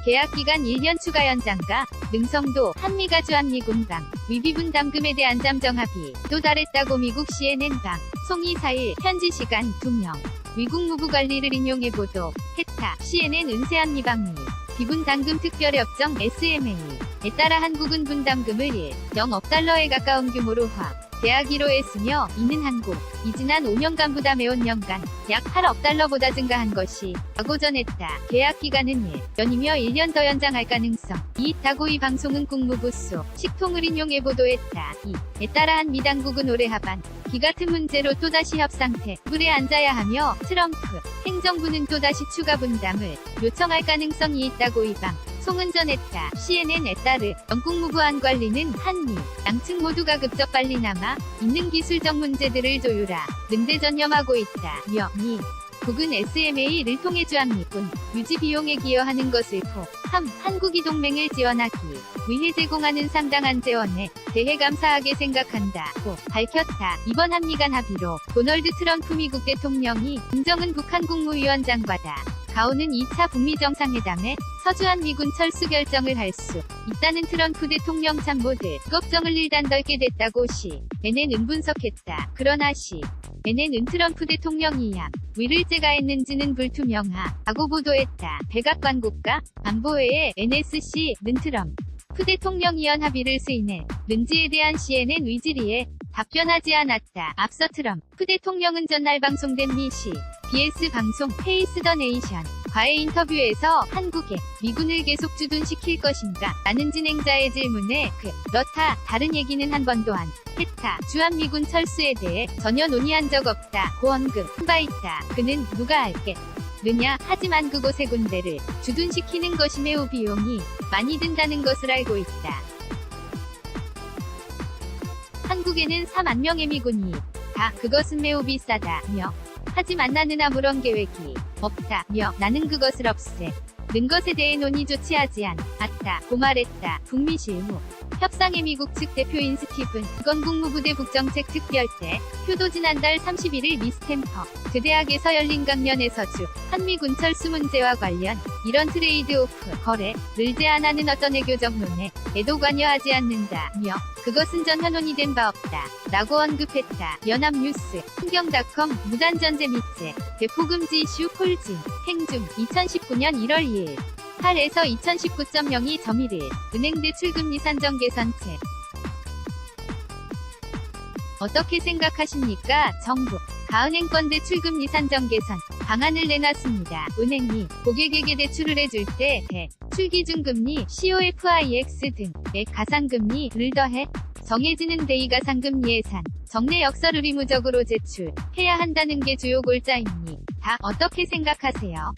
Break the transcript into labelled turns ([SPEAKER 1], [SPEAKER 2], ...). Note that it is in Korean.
[SPEAKER 1] 계약기간 1년 추가 연장과 능성도 한미가 주한미군방 위비분 담금에 대한 잠정 합의 또 달했다고 미국 CNN방 송이 4일 현지 시간 2명 미국 무부 관리를 인용해 보도했다. CNN 은세한 미방미 비분 담금 특별협정 SMA에 따라 한국은 분담금을 1.0억 달러에 가까운 규모로 계약 1호 했으며 이는 한국 지난 5년간 부담해온 연간 약 8억 달러보다 증가한 것이 라고 전했다. 계약 기간은 1년이며 1년 더 연장할 가능성이 있다고 이 방송은 국무부 속 식통을 인용해 보도했다. 이에 따라 한미 당국은 올해 하반 기 같은 문제로 또다시 협상 테이블에 앉아야 하며 트럼프 행정부는 또다시 추가 분담을 요청할 가능성이 있다고 이 방송은 전했다. CNN에 따르 영국 무부안 관리는 한미 양측 모두가 급적 빨리 남아 있는 기술적 문제들을 조율하 는데 전념하고 있다며 미국은 SMA를 통해 주한미군 유지 비용에 기여하는 것을 포함 한국이 동맹을 지원하기 위해 제공하는 상당한 재원에 대해 감사하게 생각한다고 밝혔다. 이번 한미 간 합의로 도널드 트럼프 미국 대통령이 김정은 북한 국무위원장과다 가오는 2차 북미 정상회담에 서주한 미군 철수 결정을 할 수 있다는 트럼프 대통령 참모들 걱정을 일단 덜게 됐다고 CNN은 분석했다. 그러나 CNN은 트럼프 대통령이 위를 제가했는지는 불투명하다고 보도했다. 백악관 국가 안보회의 NSC는 트럼프 대통령이 합의를 수인했는지에 대한 CNN 위질리에 답변하지 않았다. 앞서 트럼프 대통령은 전날 방송된 미 CBS 방송 페이스 더 네이션 과의 인터뷰에서 한국에 미군을 계속 주둔시킬 것인가 라는 진행자의 질문에 그렇다 다른 얘기는 한 번도 안 했다. 주한미군 철수에 대해 전혀 논의한 적 없다고 언급한 바 있다. 그는 누가 알겠느냐 하지만 그곳의 군대를 주둔시키는 것이 매우 비용이 많이 든다는 것을 알고 있다. 한국에는 4만 명의 미군이 그것은 매우 비싸다며 하지만 나는 아무런 계획이 없다며 나는 그것을 없애는 것에 대해 논의조차 하지 않았다고 말했다. 북미 실무 협상의 미국 측 대표인 스티븐 건 국무부대 북정책 특별대 표도 지난달 31일 미 스탠퍼드 대학에서 열린 강연에서 한미군 철수 문제와 관련 이런 트레이드오프 거래를 제안하는 어떤 외교적 논의에도 관여하지 않는다며 그것은 전혀 논의된 바 없다 라고 언급했다. 연합뉴스 흥경닷컴 무단전제 미제 대포금지 이슈 콜진 행중 2019년 1월 2일 8에서 2019.02.1일 은행 대출금리 산정 개선책 어떻게 생각하십니까? 정부 가은행권 대출금리 산정 개선 방안을 내놨습니다. 은행이 고객에게 대출을 해줄 때 대출기준금리 COFIX 등의 가상금리를 더해 정해지는 대이가상금리 예산 정례 역서를 의무적으로 제출해야 한다는 게 주요 골자입니다. 어떻게 생각하세요?